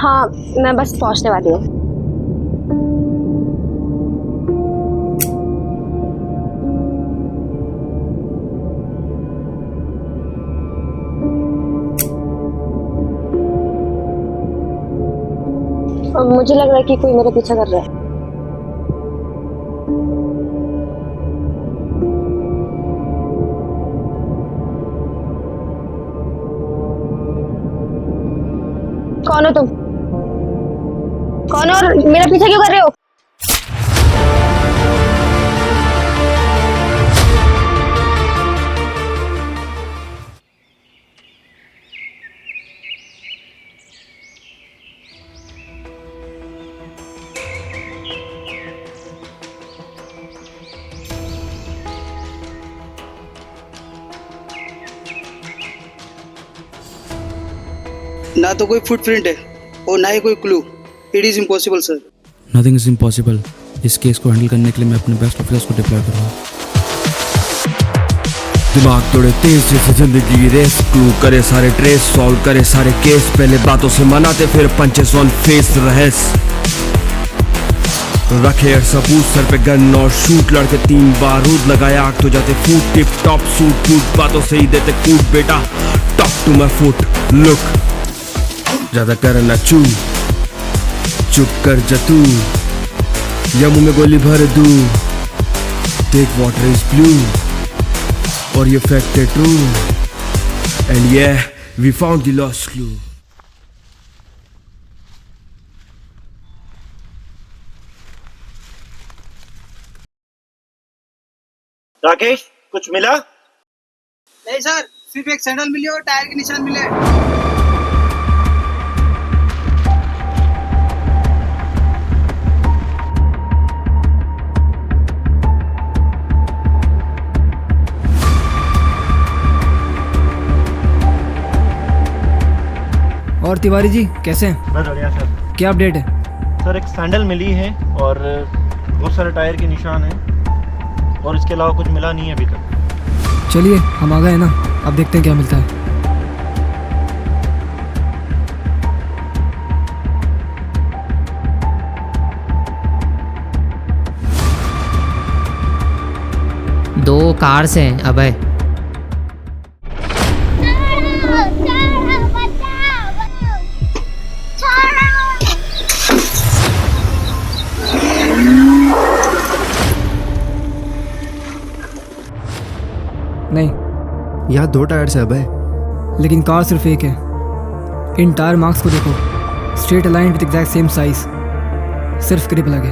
हाँ, मैं बस पहुंचने वाली हूँ। मुझे लग रहा है कि कोई मेरा पीछा कर रहा है। कौन हो तुम? कौन हो और मेरा पीछा क्यों कर रहे हो? ना तो कोई फुटप्रिंट है और ना ही कोई clue. It is impossible sir. Nothing is impossible. इस केस को हैंडल करने के लिए मैं अपने बेस्ट ऑफिसर्स को डिप्लॉय करूँगा। दिमाग तोड़े तेज जैसे जिंदगी रेस्क्यू करे सारे ट्रेस सॉल्व करे सारे केस पहले बातों से मनाते फिर पंचेस ऑन फेस रहस रखे सबूत सर पे गन और शूट लड़के 3 बारूद लगाया आग तो जाते फूट टिप टॉप सूट फूट बातों से ही देते कूट बेटा top to my foot look ज्यादा कर ना चू चुप कर जतू या मुंह में गोली भर दू टेक वाटर इज ब्लू और ये फैक्ट है ट्रू एंड ये we found the lost clue. Rakesh कुछ मिला? नहीं सर, सिर्फ एक सैंडल मिली और टायर के निशान मिले। और तिवारी जी कैसे हैं? बस बढ़िया सर। क्या अपडेट है? सर एक सैंडल मिली है और बहुत सारे टायर के निशान हैं और इसके अलावा कुछ मिला नहीं है अभी तक। चलिए हम आ गए हैं ना, अब देखते हैं क्या मिलता है। दो कार्स हैं अभय। नहीं, यहाँ 2 टायर्स है अभय। लेकिन कार सिर्फ एक है। इन टायर मार्क्स को देखो, straight align with exact same size, सिर्फ ग्रिप अलग है।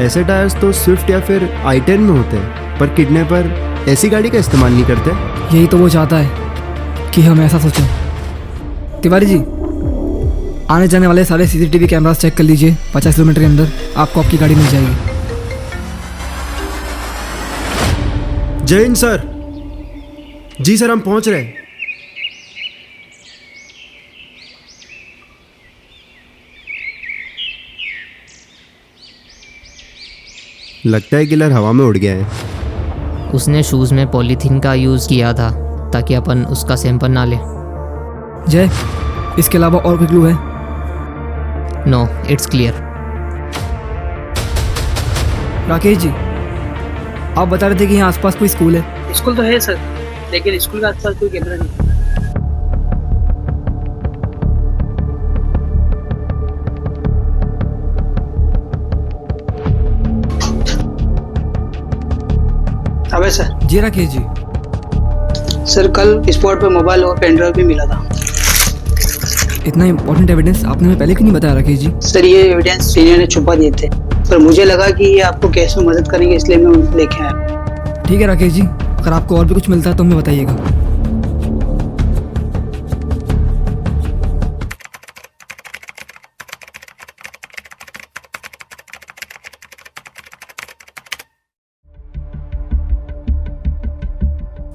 ऐसे टायर्स तो स्विफ्ट या फिर i10 में होते हैं, पर किडनैपर ऐसी गाड़ी का इस्तेमाल नहीं करते। यही तो वो चाहता है कि हम ऐसा सोचें। तिवारी जी, आने जाने वाले सारे CCTV कैमरास चेक कर लीजिए। 50 किलोमीटर के अंदर आपको आपकी गाड़ी मिल जाएगी। जय हिंद सर। जी सर, हम पहुंच रहे हैं। लगता है किलर हवा में उड़ गया है। उसने शूज़ में पॉलीथीन का यूज़ किया था ताकि अपन उसका सैंपल ना ले। जय, इसके अलावा और कोई क्लू है? No, it's clear. Rakesh ji, आप बता रहे थे कि यहाँ आसपास कोई स्कूल है। स्कूल तो है सर, लेकिन स्कूल के आसपास कोई कैमरा नहीं। अबे सर। जी राकेश जी। सर कल स्पॉट पे मोबाइल और पेन ड्राइव भी मिला था। इतना इम्पोर्टेंट एविडेंस आपने हमें पहले क्यों नहीं बताया राकेश जी? सर ये एविडेंस सीनियर ने छुपा दिए थे, पर मुझे लगा कि ये आपको केस में मदद करेंगे, इसलिए मैं उन्हें लेके आया। ठीक है राकेश जी, अगर आपको और भी कुछ मिलता है तो हमें बताइएगा।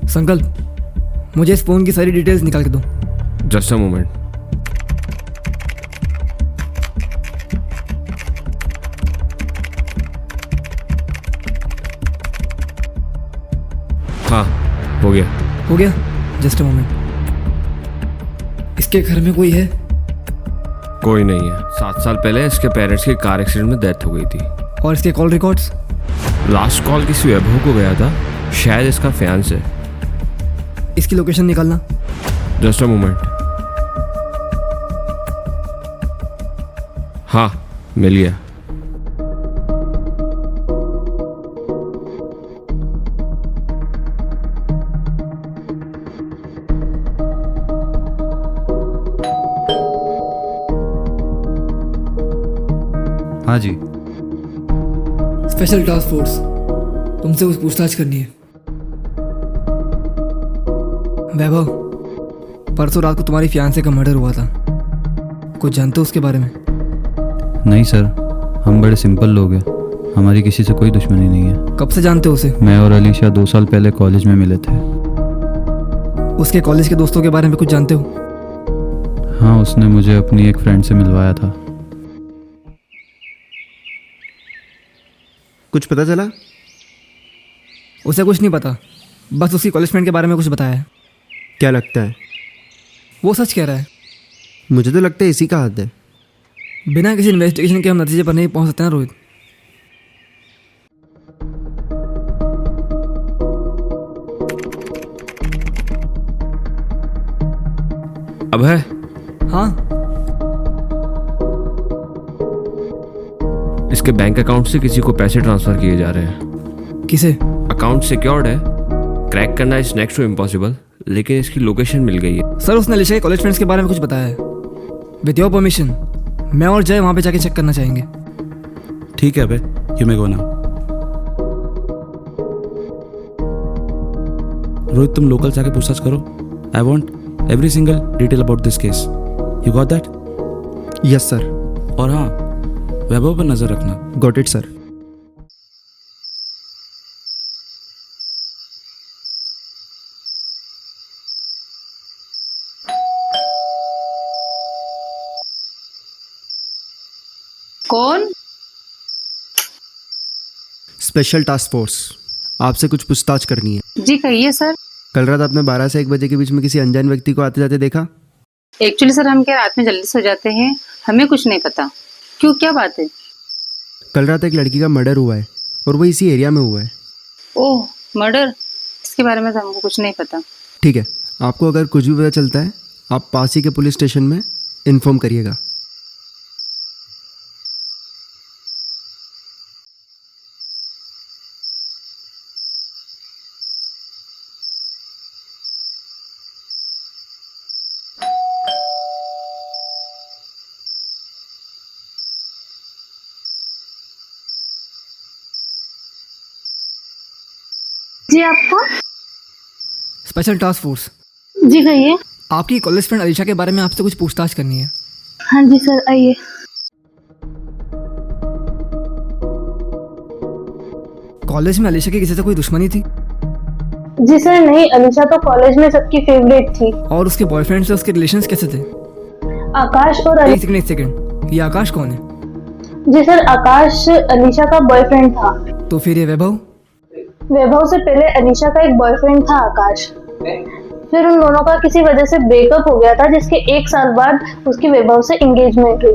संकल्प, मुझे इस फोन की सारी डिटेल्स निकाल के दो। Just a moment. हाँ, हो गया। हो गया? Just a moment. इसके घर में कोई है? कोई नहीं है। 7 साल पहले इसके पेरेंट्स की कार एक्सीडेंट में डेथ हो गई थी। और इसके कॉल रिकॉर्ड्स? लास्ट कॉल किसी वैभव को गया था, शायद इसका फियांस है। इसकी लोकेशन निकालना। Just a moment. हाँ, मिल गया। हाँ जी। स्पेशल टास्क फोर्स, तुमसे कुछ पूछताछ करनी है। वैभव, परसों रात को तुम्हारी फियांसे का मर्डर हुआ था, कुछ जानते हो उसके बारे में? नहीं सर, हम बड़े सिंपल लोग हैं, हमारी किसी से कोई दुश्मनी नहीं है। कब से जानते हो उसे? मैं और अलीशा 2 साल पहले कॉलेज में मिले थे। उसके कॉलेज के दोस्तों के बारे में कुछ जानते हो? हाँ, उसने मुझे अपनी एक फ्रेंड से मिलवाया था। कुछ पता चला? उसे कुछ नहीं पता, बस उसकी कॉलेज फ्रेंड के बारे में कुछ बताया है। क्या लगता है? वो सच कह रहा है। मुझे तो लगता है इसी का हाथ है। बिना किसी इन्वेस्टिगेशन के हम नतीजे पर नहीं पहुंच सकते ना रोहित। अब है? हाँ, इसके बैंक अकाउंट से किसी को पैसे ट्रांसफर किए जा रहे हैं। किसे? अकाउंट सिक्योर्ड है, क्रैक करना इज नेक्स्ट टू इम्पॉसिबल, लेकिन इसकी लोकेशन मिल गई है। सर, उसने अलीशा के कॉलेज फ्रेंड्स के बारे में कुछ बताया है। विद योर परमिशन, मैं और जय वहाँ पे जाके चेक करना चाहेंगे। ठीक है अबे, you may go now. Rohit, तुम लोकल जाके पूछताछ करो। I want every single detail about this case. You got that? Yes sir. और हाँ, वैभव पर नजर रखना। Got it sir. कौन? स्पेशल टास्क फोर्स, आपसे कुछ पूछताछ करनी है। जी कहिए सर। कल रात आपने 12 से 1 बजे के बीच में किसी अनजान व्यक्ति को आते जाते देखा? एक्चुअली सर, हम क्या रात में जल्दी सो जाते हैं, हमें कुछ नहीं पता। क्यों, क्या बात है? कल रात एक लड़की का मर्डर हुआ है और वो इसी एरिया में हुआ है। ओह, मर्डर? इसके बारे में तो हमको कुछ नहीं पता। ठीक है, आपको अगर कुछ भी पता चलता है आप पास ही के पुलिस स्टेशन में इन्फॉर्म करिएगा। जी आपको? Special task force. जी कहिए। आपकी कॉलेज फ्रेंड अलीशा के बारे में आपसे कुछ पूछताछ करनी है। हाँ जी सर, आइए। कॉलेज में अलीशा की किसी से कोई दुश्मनी थी? जी सर नहीं, अलीशा तो कॉलेज में सबकी फेवरेट थी। और उसके बॉयफ्रेंड से उसके रिलेशंस कैसे थे? आकाश और एक सेकंड, ये आकाश कौन है? जी सर, आकाश अलीशा का बॉयफ्रेंड था। तो फिर ये वैभव? वैभव से पहले अलीशा का एक बॉयफ्रेंड था आकाश। फिर उन दोनों का किसी वजह से ब्रेकअप हो गया था, जिसके 1 साल बाद उसकी वैभव से एंगेजमेंट हुई।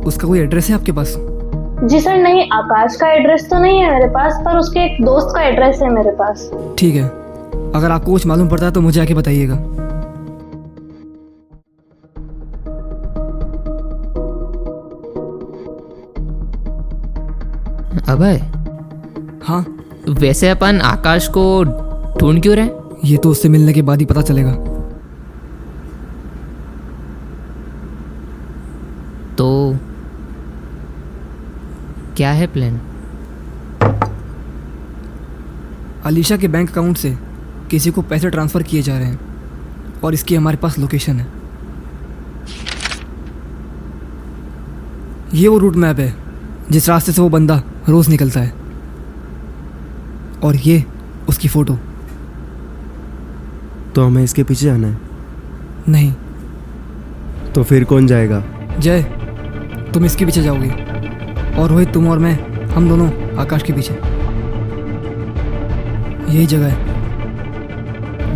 उसका कोई एड्रेस है आपके पास? जी सर नहीं, आकाश का एड्रेस तो नहीं है मेरे पास, पर उसके एक दोस्त का एड्रेस है मेरे पास। ठीक है, अगर आपको कुछ मालूम पड़ता है तो मुझे आके बताइएगा। अभय, हाँ? वैसे अपन आकाश को ढूंढ क्यों रहे? ये तो उससे मिलने के बाद ही पता चलेगा। तो क्या है प्लान? अलीशा के बैंक अकाउंट से किसी को पैसे ट्रांसफ़र किए जा रहे हैं और इसकी हमारे पास लोकेशन है। ये वो रूट मैप है जिस रास्ते से वो बंदा रोज़ निकलता है, और ये उसकी फ़ोटो। तो हमें इसके पीछे जाना है? नहीं। तो फिर कौन जाएगा? जय, तुम इसके पीछे जाओगे, और रोहित, तुम और मैं, हम दोनों आकाश के पीछे। यही जगह है।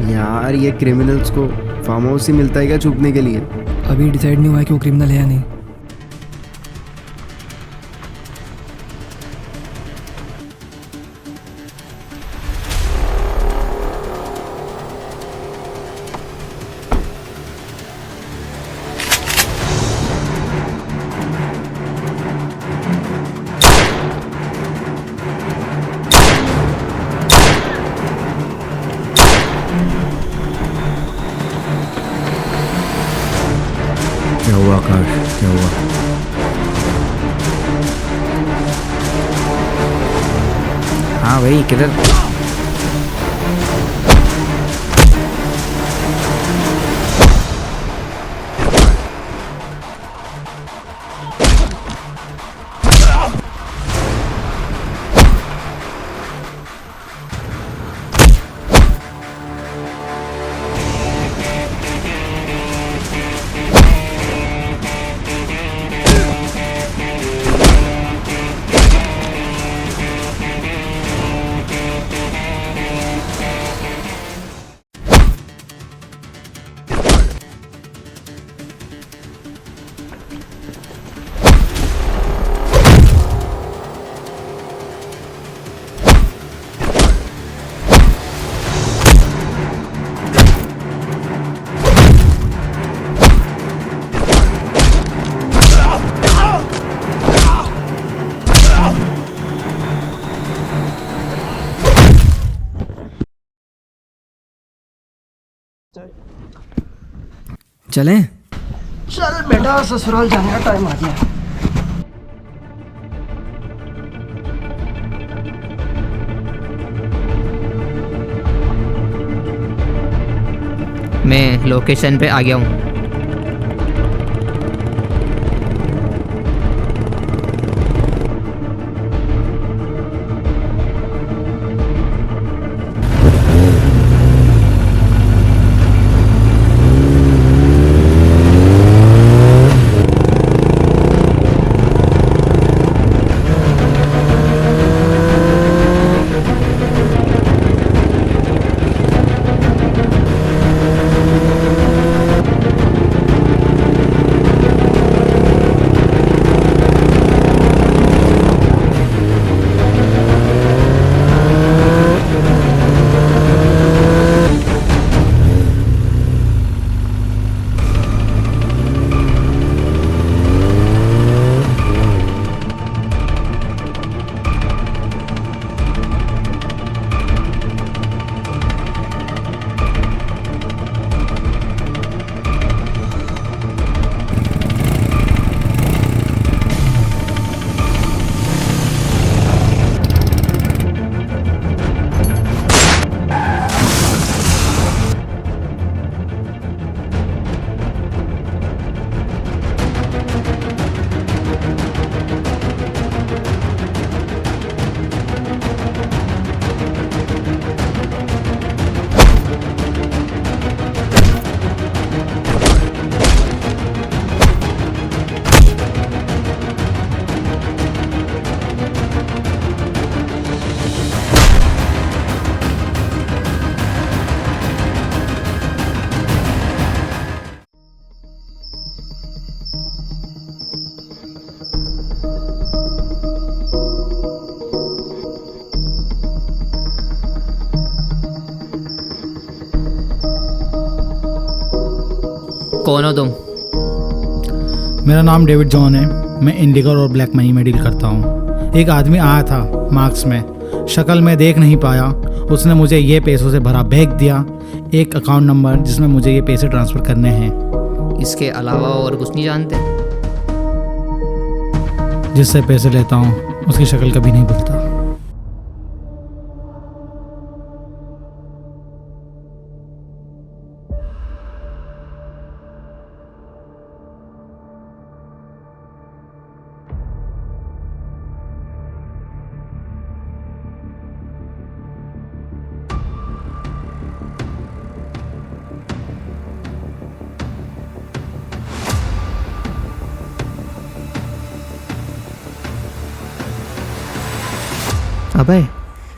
यार ये क्रिमिनल्स को फार्म हाउस ही मिलता है क्या छुपने के लिए? अभी डिसाइड नहीं हुआ है कि वो क्रिमिनल है या नहीं। क्या हुआ आकाश, क्या हुआ? हाँ भाई किधर? चलें? चल बेटा, ससुराल जाने का टाइम आ गया। मैं लोकेशन पे आ गया हूँ। कौन हो तुम? मेरा नाम डेविड जॉन है। मैं इंडिगर और ब्लैक मनी में डील करता हूँ। एक आदमी आया था मार्क्स में, शक्ल में देख नहीं पाया। उसने मुझे ये पैसों से भरा बैग दिया, एक अकाउंट नंबर जिसमें मुझे ये पैसे ट्रांसफ़र करने हैं। इसके अलावा और कुछ नहीं जानते? जिससे पैसे लेता हूँ उसकी शक्ल कभी नहीं भूलता। अबे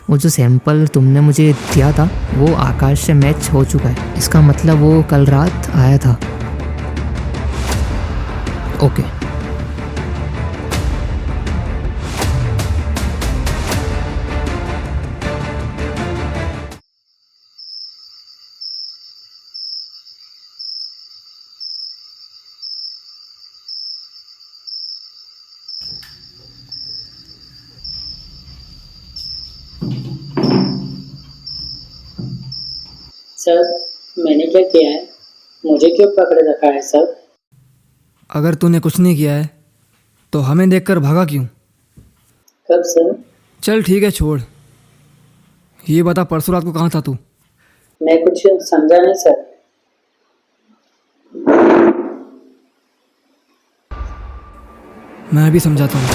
वो जो सैंपल तुमने मुझे दिया था वो आकाश से मैच हो चुका है। इसका मतलब वो कल रात आया था। ओके। सर मैंने क्या किया है, मुझे क्यों पकड़ रखा है सर? अगर तूने कुछ नहीं किया है तो हमें देखकर भागा क्यों? कब सर? चल ठीक है छोड़, ये बता परसों रात को कहाँ था तू? मैं कुछ समझा नहीं सर। मैं भी समझाता हूँ।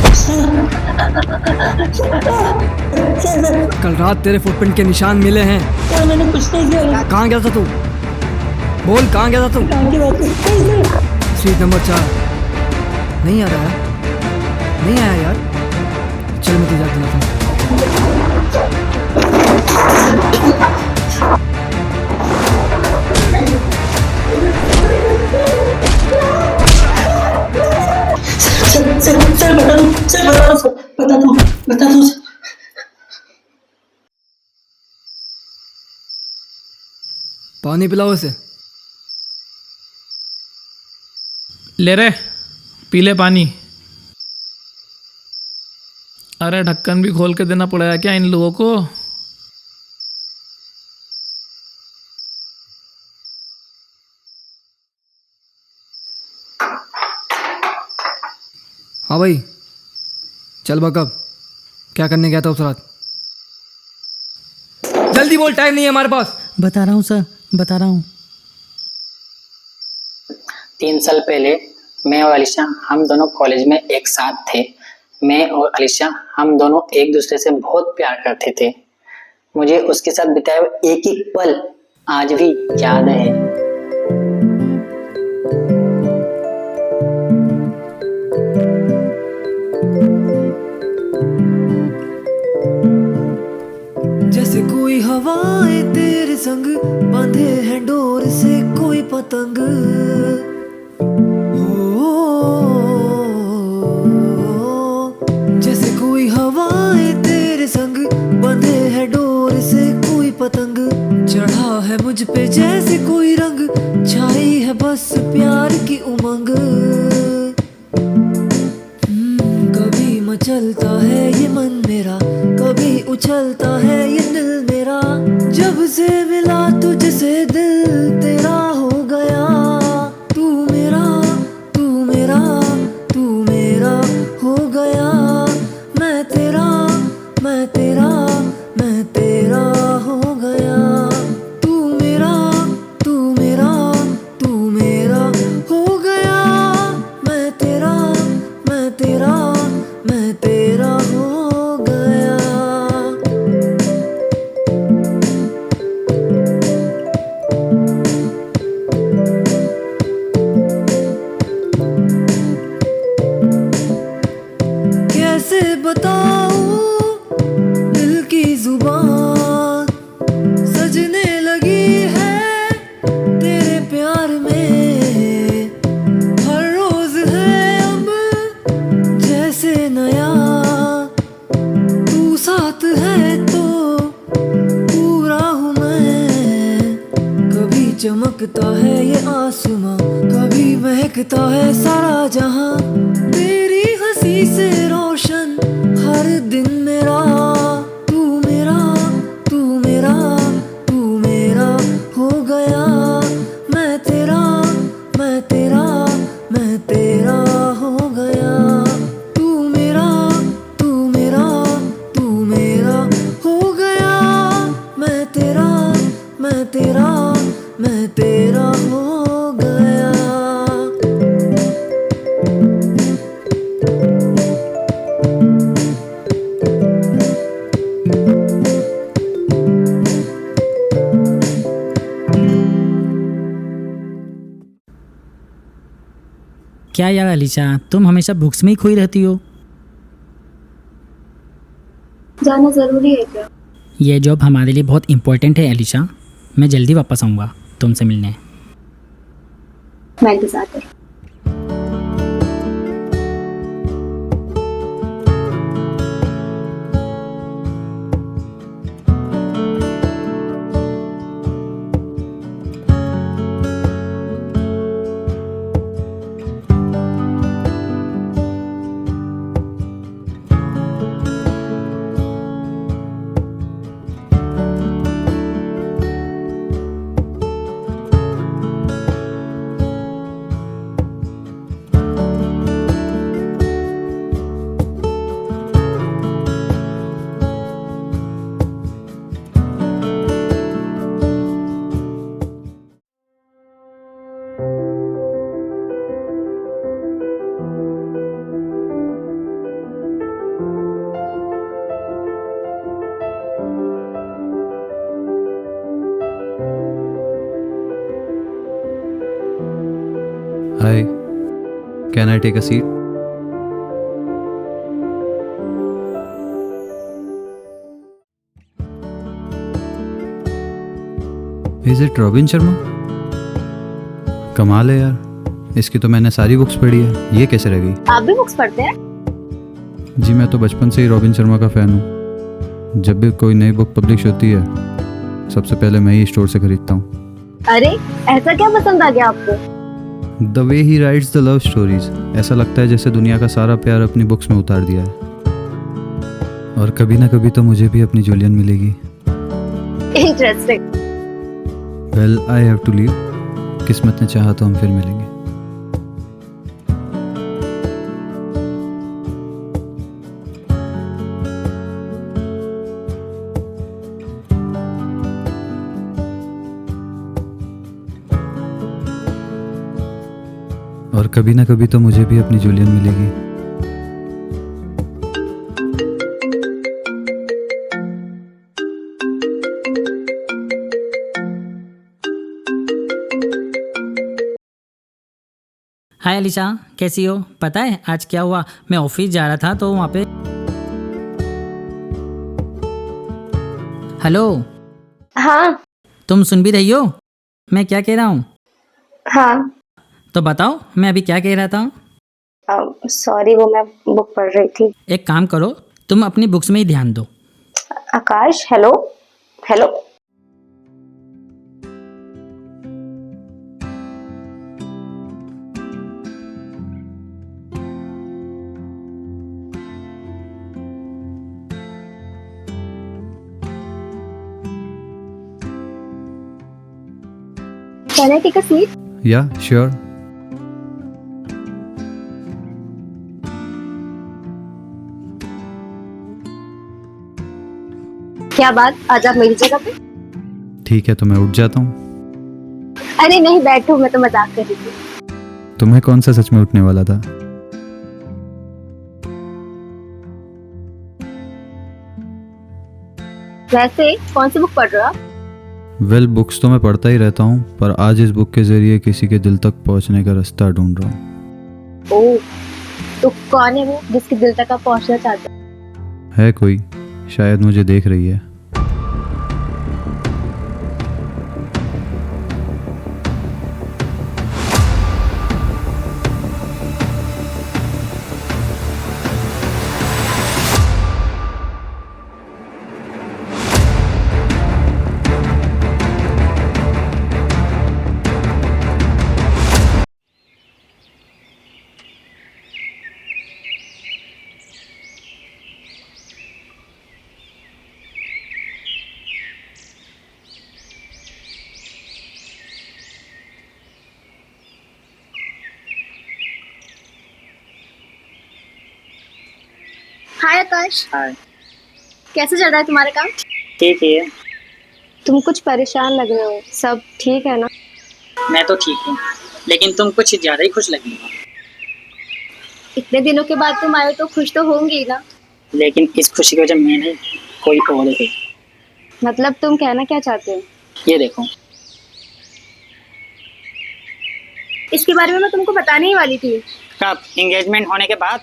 कल रात तेरे फुटप्रिंट के निशान मिले हैं। सर मैंने कुछ नहीं किया। कहाँ गया था तू? बोल कहाँ गया था तू? Street number 4। नहीं आ रहा है? नहीं आया यार? चल मैं तुझे जाके दिलाता हूँ। सर बता दो। पानी पिलाओ इसे। ले रे, पी ले पानी। अरे ढक्कन भी खोल के देना पड़ेगा क्या इन लोगों को? हाँ भाई, चल बकब, क्या करने गया था उस रात? जल्दी बोल, टाइम नहीं है हमारे पास। बता रहा हूँ सर, बता रहा हूँ। 3 साल पहले मैं और अलीशा हम दोनों कॉलेज में एक साथ थे। मैं और अलीशा हम दोनों एक दूसरे से बहुत प्यार करते थे। मुझे उसके साथ बिताए हुए एक एक पल आज भी याद है। जैसे कोई हवाएं तेरे संग बांधे हैं डोर से कोई पतंग हो, जैसे कोई हवाएं तेरे संग बांधे हैं डोर से कोई पतंग, चढ़ा है मुझ पे जैसे कोई रंग, छाई है बस प्यार की उमंग। कभी मचलता है ये मन मेरा, कभी उछलता है ये दिल मेरा, जब से मिला तुझसे दिल तेरा हो गया। तू मेरा तू मेरा तू मेरा हो गया। मैं तेरा मैं तेरा मैं तेरा हो गया। तू मेरा तू मेरा तू मेरा हो गया। मैं तेरा मैं तेरा मैं तेरा हो गया। कैसे बताऊं दिल की जुबान सजने लगी है तेरे प्यार में। हर रोज है अब जैसे नया, तू साथ है तो पूरा हूँ मैं। कभी चमकता है ये आसमां, कभी महकता है सारा जहां, तेरी हंसी से रोशन हर दिन मेरा। तू मेरा तू मेरा तू मेरा हो गया। मैं तेरा मैं तेरा मैं तेरा हो गया। तू मेरा तू मेरा तू मेरा हो गया। मैं तेरा मैं तेरा मैं तेरा हो गया। क्या यार अलीशा, तुम हमेशा बुक्स में ही खोई रहती हो। जाना जरूरी है क्या? ये जॉब हमारे लिए बहुत इम्पोर्टेंट है अलीशा। मैं जल्दी वापस आऊँगा तुमसे मिलने। मैं इंतजार करूँ। Hi, can I take a seat? Is it robin Sharma? कमाल है यार, इसकी तो मैंने सारी बुक्स पढ़ी है, ये कैसे रह गई? आप भी बुक्स पढ़ते हैं? जी मैं तो बचपन से ही रॉबिन शर्मा का फ़ैन हूँ। जब भी कोई नई बुक पब्लिश होती है सबसे पहले मैं ही स्टोर से खरीदता हूँ। अरे ऐसा क्या पसंद आ गया आपको? The way he rights the love stories, ऐसा लगता है जैसे दुनिया का सारा प्यार अपनी बुक्स में उतार दिया है। और कभी ना कभी तो मुझे भी अपनी जूलियन मिलेगी। Interesting. Well I have to leave. किस्मत ने चाहा तो हम फिर मिलेंगे। और कभी ना कभी तो मुझे भी अपनी जूलियन मिलेगी। हाय अलीशा, कैसी हो? पता है आज क्या हुआ? मैं ऑफिस जा रहा था तो वहाँ पे। हेलो। हाँ। तुम सुन भी रही हो मैं क्या कह रहा हूँ? हाँ। तो बताओ मैं अभी क्या कह रहा था? सॉरी, वो मैं बुक पढ़ रही थी। एक काम करो, तुम अपनी बुक्स में ही ध्यान दो। Akash, hello hello. Can I take a seat? या श्योर। क्या बात, आज आप मेरी जगह पे? ठीक है तो मैं उठ जाता हूँ। अरे नहीं, बैठो, मैं तो मजाक कर रही थी। तुम्हें कौन सा सच में उठने वाला था? वैसे कौन सी बुक पढ़ रहे हो आप? वेल बुक्स तो मैं पढ़ता ही रहता हूँ, पर आज इस बुक के जरिए किसी के दिल तक पहुँचने का रास्ता ढूंढ रहा हूँ। ओह, तो कौन है वो जिसके दिल तक आप पहुंचना चाहते हो? है कोई, शायद मुझे देख रही है। हाय आकाश। हाय। कैसे चल रहा है तुम्हारा काम? ठीक है। तुम कुछ परेशान लग रहे हो, सब ठीक है ना? मैं तो ठीक हूँ, लेकिन तुम कुछ ज़्यादा ही खुश लगी हो। इतने दिनों के बाद तुम आए तो खुश तो होंगे ही ना। लेकिन इस खुशी की वजह मैं नहीं, कोई और है। मतलब तुम कहना क्या चाहते हो? ये देखो। इसके बारे में मैं तुमको बताने ही वाली थी। कब? एंगेजमेंट होने के बाद?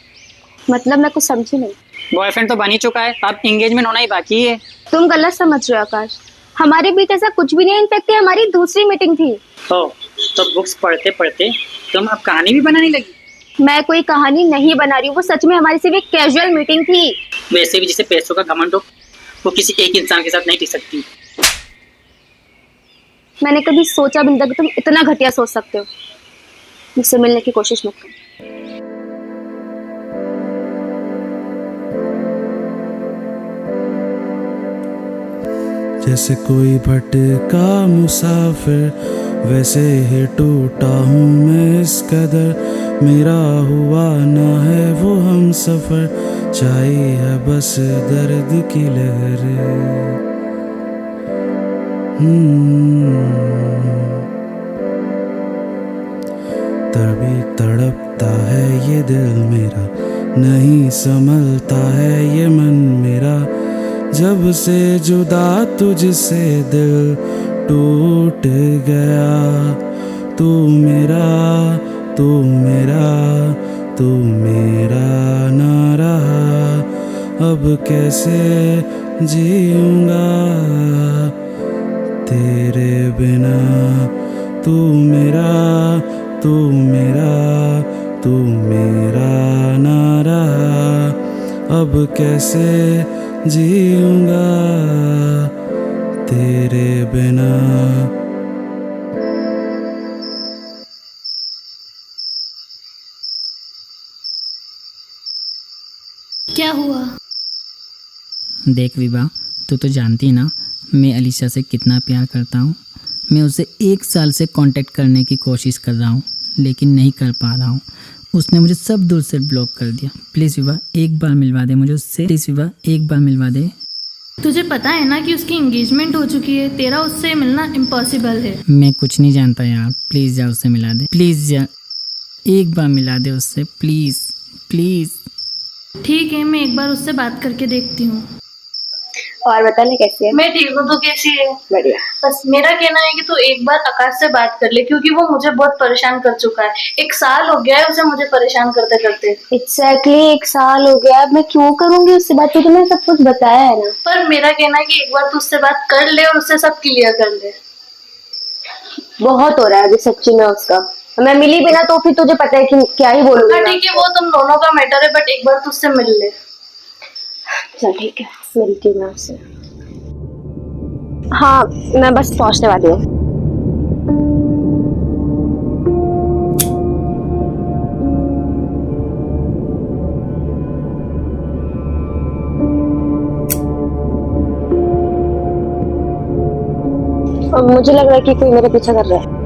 मतलब मैं कुछ समझी नहीं। बॉयफ्रेंड तो बन ही चुका है, अब एंगेजमेंट होना ही बाकी है। तुम गलत समझ रहे हो आकाश, हमारे बीच ऐसा कुछ भी नहीं है। इनफैक्ट हमारी दूसरी मीटिंग थी। ओ, तो बुक्स पढ़ते पढ़ते तुम अब कहानी भी बनाने लगी? मैं कोई कहानी नहीं बना रही हूँ, वो सच में हमारी सिर्फ एक कैजुअल मीटिंग थी। वैसे भी जिसे पैसों का घमंड हो वो किसी एक इंसान के साथ नहीं टिक सकती। मैंने कभी सोचा भी नहीं था कि तुम इतना घटिया सोच सकते हो। मुझसे मिलने की कोशिश मत करो। जैसे कोई भटका मुसाफिर वैसे ही टूटा हूँ मैं इस कदर, मेरा हुआ ना है वो हम सफर, चाहिए है बस दर्द की लहर। तभी तड़पता है ये दिल मेरा, नहीं संभलता है ये मन मेरा, जब से जुदा तुझसे दिल टूट गया। तू मेरा तू मेरा तू मेरा ना रहा, अब कैसे जीऊंगा तेरे बिना। तू मेरा तू मेरा तू मेरा ना रहा, अब कैसे जीऊंगा तेरे बिना। क्या हुआ? देख विभा, तू तो जानती ना मैं अलीशा से कितना प्यार करता हूँ। मैं उसे 1 साल से कांटेक्ट करने की कोशिश कर रहा हूँ लेकिन नहीं कर पा रहा हूँ। उसने मुझे सब दूर से ब्लॉक कर दिया। प्लीज़ विभा एक बार मिलवा दे मुझे उससे, प्लीज़ विभा एक बार मिलवा दे। तुझे पता है ना कि उसकी एंगेजमेंट हो चुकी है, तेरा उससे मिलना इम्पॉसिबल है। मैं कुछ नहीं जानता यार, प्लीज़ जा उससे मिला दे, प्लीज़ जा एक बार मिला दे उससे, प्लीज़ प्लीज़। ठीक है, मैं एक बार उससे बात करके देखती हूँ। और बता ना कैसी है? मैं ठीक हूँ, तू कैसी है? बढ़िया। बस मेरा कहना है कि तू एक बार आकाश से बात कर ले, क्योंकि वो मुझे बहुत परेशान कर चुका है। 1 साल हो गया है उसे मुझे परेशान करते करते। एग्जैक्टली 1 साल हो गया। अब मैं क्यों करूंगी उससे बात, क्योंकि मैंने सब कुछ बताया है ना। पर मेरा कहना है कि एक बार तू उससे बात कर ले और उससे सब क्लियर कर ले। बहुत हो रहा है अभी सच्ची में उसका। मैं मिली बिना तो फिर तुझे पता है कि क्या ही बोलूंगी। हाँ ठीक है, वो तुम दोनों का मैटर है, बट एक बार तू उससे मिल ले। चल ठीक है, मिलती हूँ मैं उससे। हाँ मैं बस पहुंचने वाली हूँ। अब मुझे लग रहा है कि कोई मेरे पीछे कर रहा है।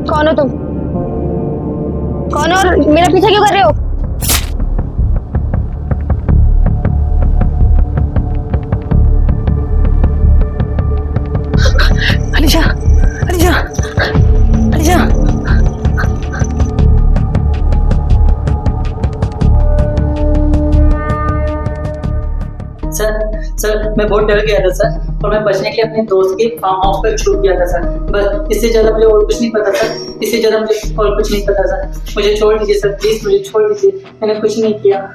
कौन हो तुम? कौन हो और मेरा पीछा क्यों कर रहे हो? अलीशा अलीशा अलीशा। सर मैं बहुत डर गया था सर, और मैं बचने के लिए अपने दोस्त के फार्म हाउस पर छुप गया था सर। बस इससे ज्यादा मुझे और कुछ नहीं पता सर, इससे ज्यादा मुझे और कुछ नहीं पता सर। मुझे छोड़ दीजिए सर, प्लीज मुझे छोड़ दीजिए, मैंने कुछ नहीं किया।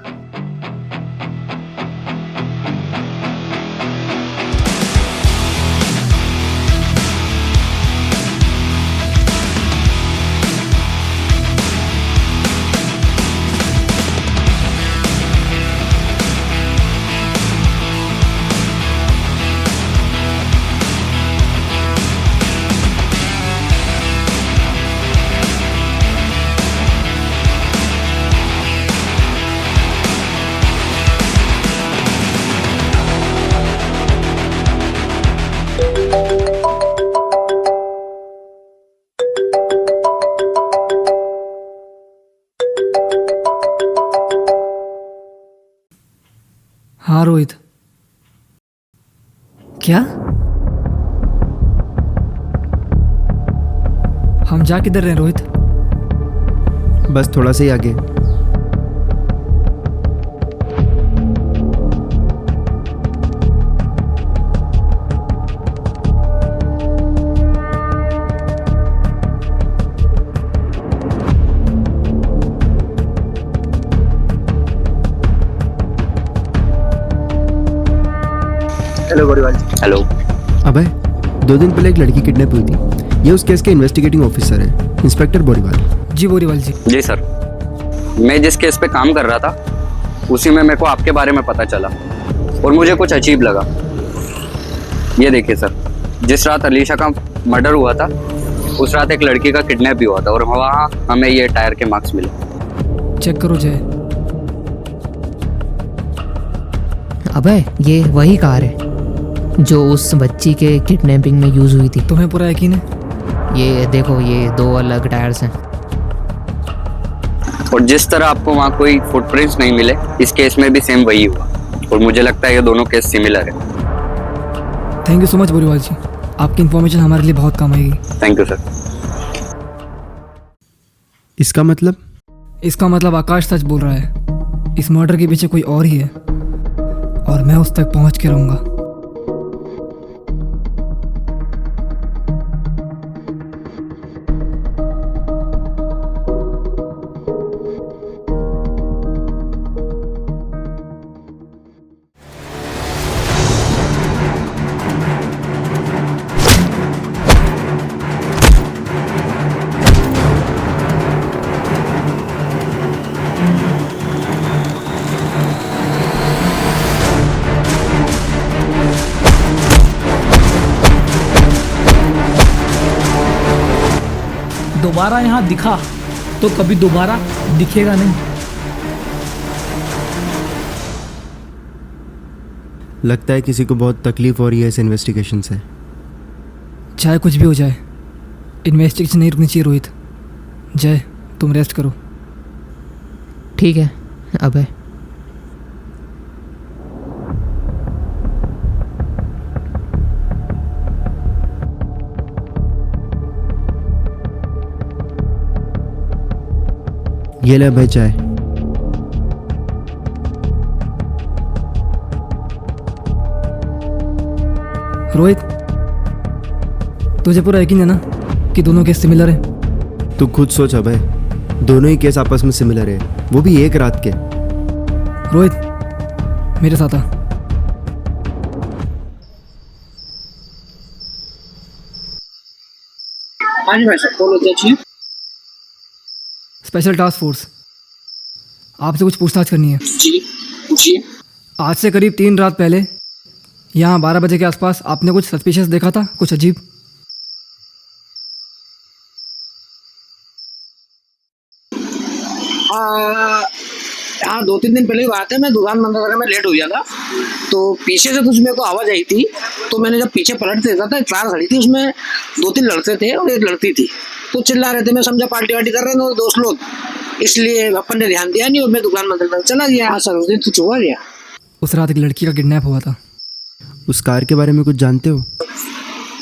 हाँ रोहित। क्या? हम जा किधर रहे हैं रोहित? बस थोड़ा सा ही आगे। हेलो गोरीवाल जी। हेलो। अबे 2 दिन पहले एक लड़की किडनैप हुई थी। ये उस केस के इन्वेस्टिगेटिंग ऑफिसर है, इंस्पेक्टर बोरीवाल। जी बोरीवाल जी। जी सर, मैं जिस केस पे काम कर रहा था उसी में मेरे को आपके बारे में पता चला और मुझे कुछ अजीब लगा। ये देखिए सर, जिस रात अलीशा का मर्डर हुआ था उस रात एक लड़की का किडनैप भी हुआ था और वहाँ हमें ये टायर के मार्क्स मिले। चेक करो जय। अबे ये वही कार है जो उस बच्ची के किडनैपिंग में यूज हुई थी। तुम्हें पूरा यकीन है? ये देखो, ये 2 अलग टायर्स हैं। और जिस तरह आपको वहाँ कोई फुटप्रिंट्स नहीं मिले, इस केस में भी सेम वही हुआ और मुझे लगता है ये दोनों केस सिमिलर है। Thank you so much Boriwal ji, आपकी इन्फॉर्मेशन हमारे लिए बहुत काम आएगी। Thank you sir. इसका मतलब? इसका मतलब आकाश सच बोल रहा है। इस मर्डर के पीछे कोई और ही है और मैं उस तक पहुंच के रहूंगा। दोबारा यहाँ दिखा तो कभी दोबारा दिखेगा नहीं। लगता है किसी को बहुत तकलीफ हो रही है इस इन्वेस्टिगेशन से। चाहे कुछ भी हो जाए, इन्वेस्टिगेशन नहीं रुकनी चाहिए रोहित। जय, तुम रेस्ट करो। ठीक है अबे। ये ले भाई चाय। रोहित, तुझे पूरा यकीन है ना कि दोनों केस सिमिलर हैं? तू खुद सोच अबे, दोनों ही केस आपस में सिमिलर है, वो भी एक रात के। रोहित मेरे साथ आ। हाँ जी भाई साहब, कौन होता है? स्पेशल टास्क फोर्स, आपसे कुछ पूछताछ करनी है। जी पूछिए। आज से करीब 3 रात पहले यहाँ 12 बजे के आसपास आपने कुछ सस्पिशियस देखा था, कुछ अजीब? हाँ 2-3 दिन पहले की बात है, मैं दुकान बंद करने में लेट हो गया था तो पीछे से कुछ मेरे को आवाज़ आई थी। तो मैंने जब पीछे पलट देखा था, एक कार खड़ी थी, उसमें 2-3 लड़के थे और एक लड़की थी। तो चिल्ला रहे थे, मैं समझा पार्टी वार्टी कर रहे थे दोस्त लोग, इसलिए अपन ने ध्यान दिया नहीं और मैं दुकान बंद करके चला गया। हाँ सर, उस दिन कुछ हुआ गया। उस रात एक लड़की का किडनैप हुआ था। उस कार के बारे में कुछ जानते हो?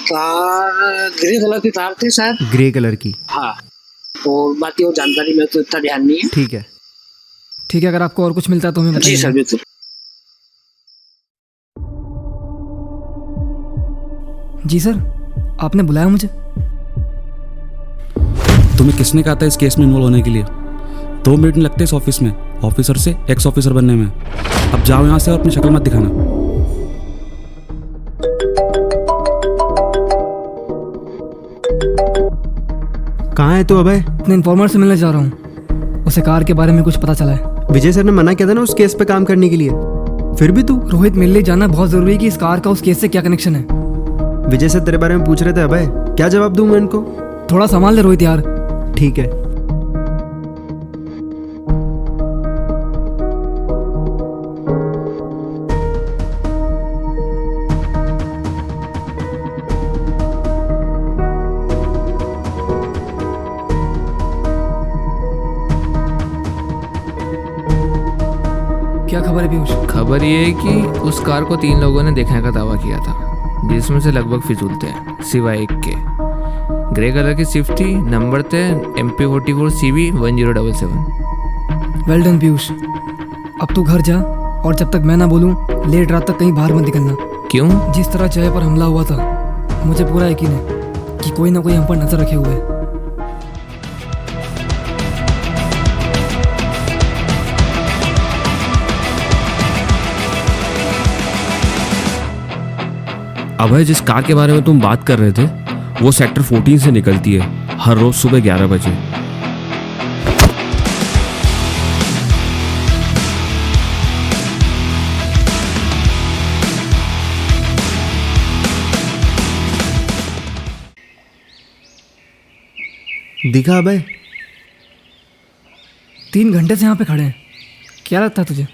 कार ग्रे कलर की कार थी शायद। ग्रे कलर की? हाँ, और बाकी वो जानकारी में तो इतना ध्यान नहीं है। ठीक है ठीक है, अगर आपको और कुछ मिलता है तो हमें बताइए। जी सर, बिल्कुल। जी सर, आपने बुलाया मुझे? तुम्हें किसने कहा था इस केस में इन्वॉल्व होने के लिए? 2 मिनट नहीं लगते इस ऑफिस में ऑफिसर से एक्स ऑफिसर बनने में। अब जाओ यहाँ से और अपनी शक्ल मत दिखाना। कहाँ है तू अबे? अपने इन्फॉर्मर से मिलने जा रहा हूँ, उसे कार के बारे में कुछ पता चला है। विजय सर ने मना किया था ना उस केस पे काम करने के लिए, फिर भी तू? रोहित, मिलने जाना बहुत जरूरी है कि इस कार का उस केस से क्या कनेक्शन है। विजय सर तेरे बारे में पूछ रहे थे अबे, क्या जवाब दूं मैं इनको? थोड़ा संभाल ले रोहित यार। ठीक है। क्या खबर है पीयूष? खबर ये है कि उस कार को 3 लोगों ने देखने का दावा किया था, जिसमें से लगभग फिजूल थे सिवाय एक के। ग्रे कलर की स्विफ्ट थी, नंबर थे MP44 CV 1077। Well done Piyush, अब तू घर जा और जब तक मैं ना बोलूं लेट रात तक कहीं बाहर मत निकलना। क्यों? जिस तरह जय पर हमला हुआ था, मुझे पूरा यकीन है कि कोई ना कोई हम पर नजर रखे हुए है। अभय, जिस कार के बारे में तुम बात कर रहे थे वो सेक्टर 14 से निकलती है हर रोज सुबह 11 बजे। दिखा अभय? 3 घंटे से यहाँ पे खड़े हैं, क्या लगता है तुझे?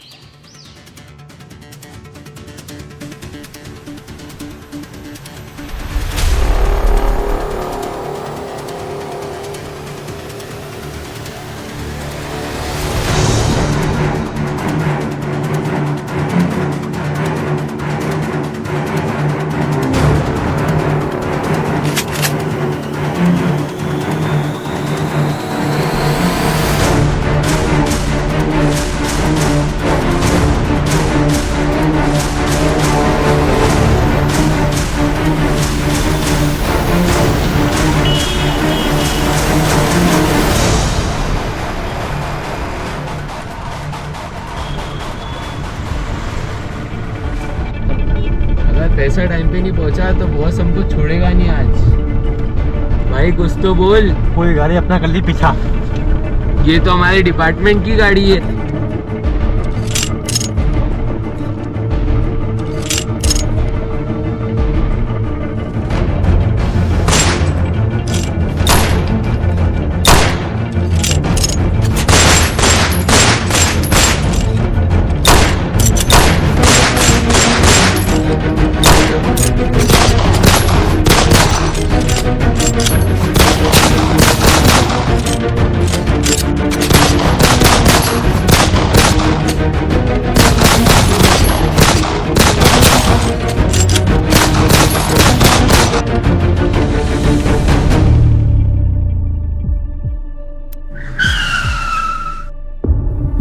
पैसा टाइम पे नहीं पहुंचा तो बॉस हमको छोड़ेगा नहीं आज। भाई कुछ तो बोल। कोई गाड़ी अपना कर ली पीछा। ये तो हमारे डिपार्टमेंट की गाड़ी है।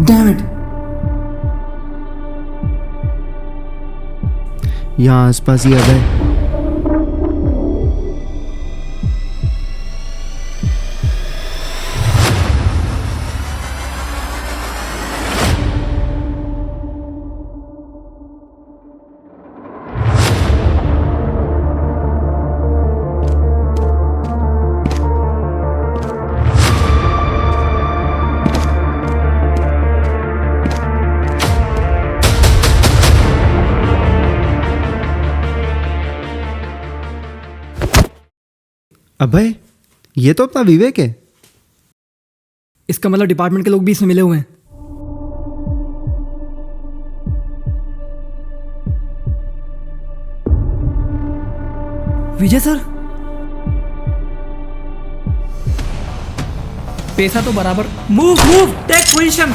Damn it! यहाँ आसपास ही अभय। अभय, ये तो अपना विवेक है। इसका मतलब डिपार्टमेंट के लोग भी इसमें मिले हुए हैं। विजय सर, पैसा तो बराबर। Move take position.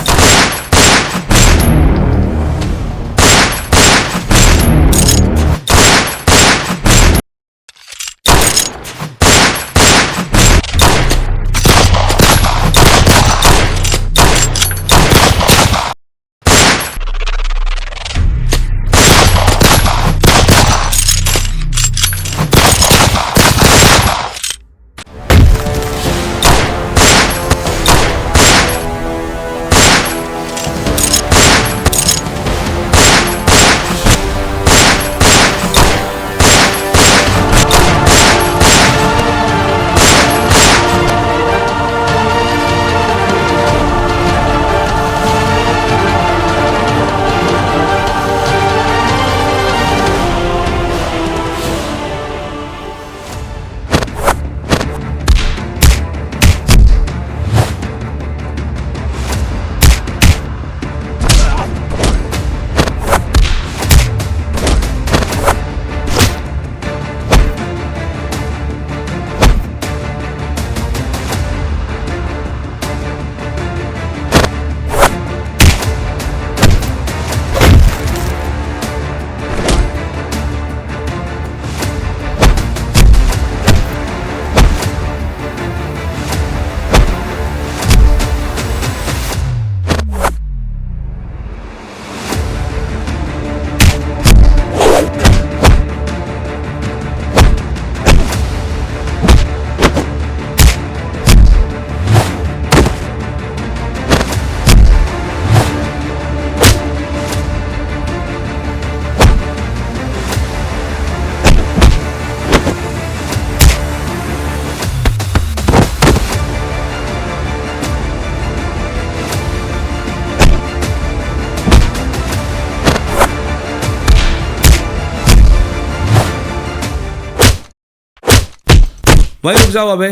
वही रुक जाओ अबे,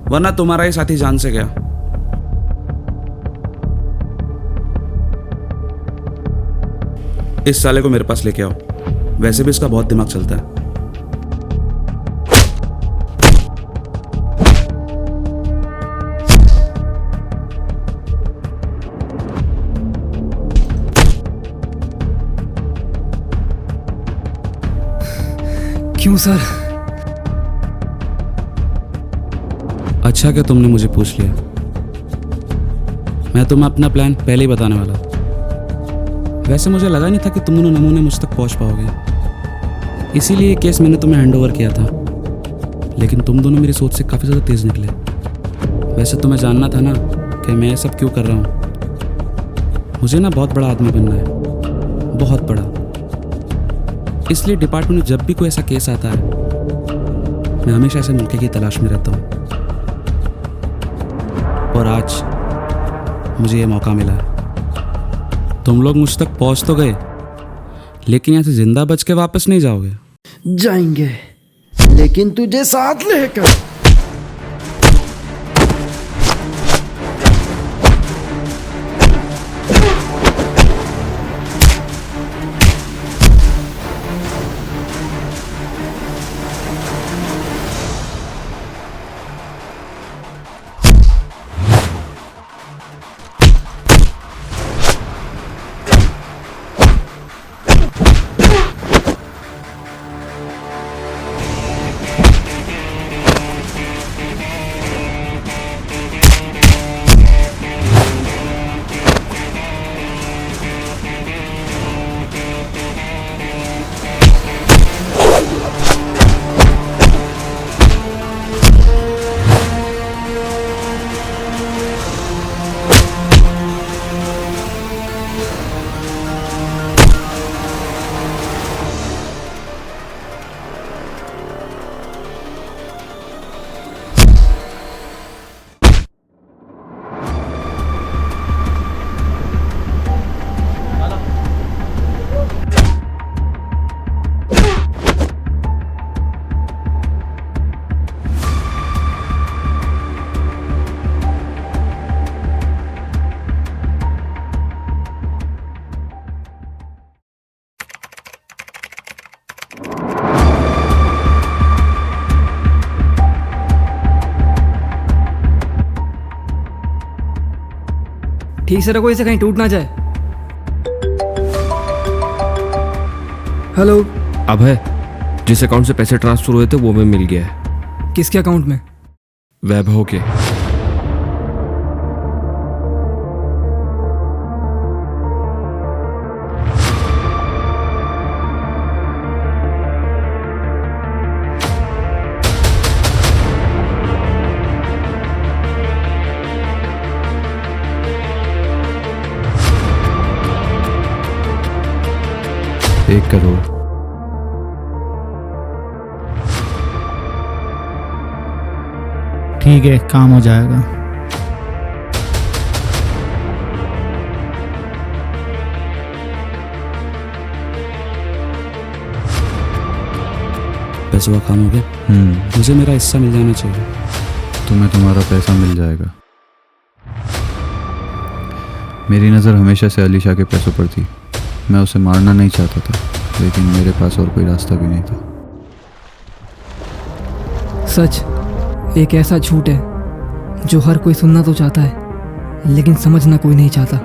वरना तुम्हारा ही साथी जान से गया। इस साले को मेरे पास लेके आओ, वैसे भी इसका बहुत दिमाग चलता है। क्यों सर? अच्छा क्या तुमने मुझे पूछ लिया, मैं तुम्हें अपना प्लान पहले ही बताने वाला। वैसे मुझे लगा नहीं था कि तुम दोनों नमूने मुझ तक पहुंच पाओगे, इसीलिए ये केस मैंने तुम्हें हैंड ओवर किया था। लेकिन तुम दोनों मेरी सोच से काफ़ी ज़्यादा तेज़ निकले। वैसे तुम्हें जानना था ना कि मैं ये सब क्यों कर रहा हूँ। मुझे ना बहुत बड़ा आदमी बनना है, बहुत बड़ा। इसलिए डिपार्टमेंट में जब भी कोई ऐसा केस आता है, मैं हमेशा ऐसे मौके की तलाश में रहता हूँ। और आज मुझे ये मौका मिला है। तुम लोग मुझ तक पहुंच तो गए, लेकिन यहाँ से जिंदा बच के वापस नहीं जाओगे। जाएंगे, लेकिन तुझे साथ लेकर। ठीक से रखो, इसे कहीं टूट ना जाए। हेलो। अभय, जिस अकाउंट से पैसे ट्रांसफर हुए थे वो में मिल गया है। किसके अकाउंट में? वैभव के। एक करोड़। ठीक है, काम हो जाएगा। पैसे का काम हो गया। मुझे मेरा हिस्सा मिल जाना चाहिए। तुम्हें तुम्हारा पैसा मिल जाएगा। मेरी नज़र हमेशा से अलीशा के पैसों पर थी। मैं उसे मारना नहीं चाहता था, लेकिन मेरे पास और कोई रास्ता भी नहीं था। सच एक ऐसा झूठ है जो हर कोई सुनना तो चाहता है, लेकिन समझना कोई नहीं चाहता।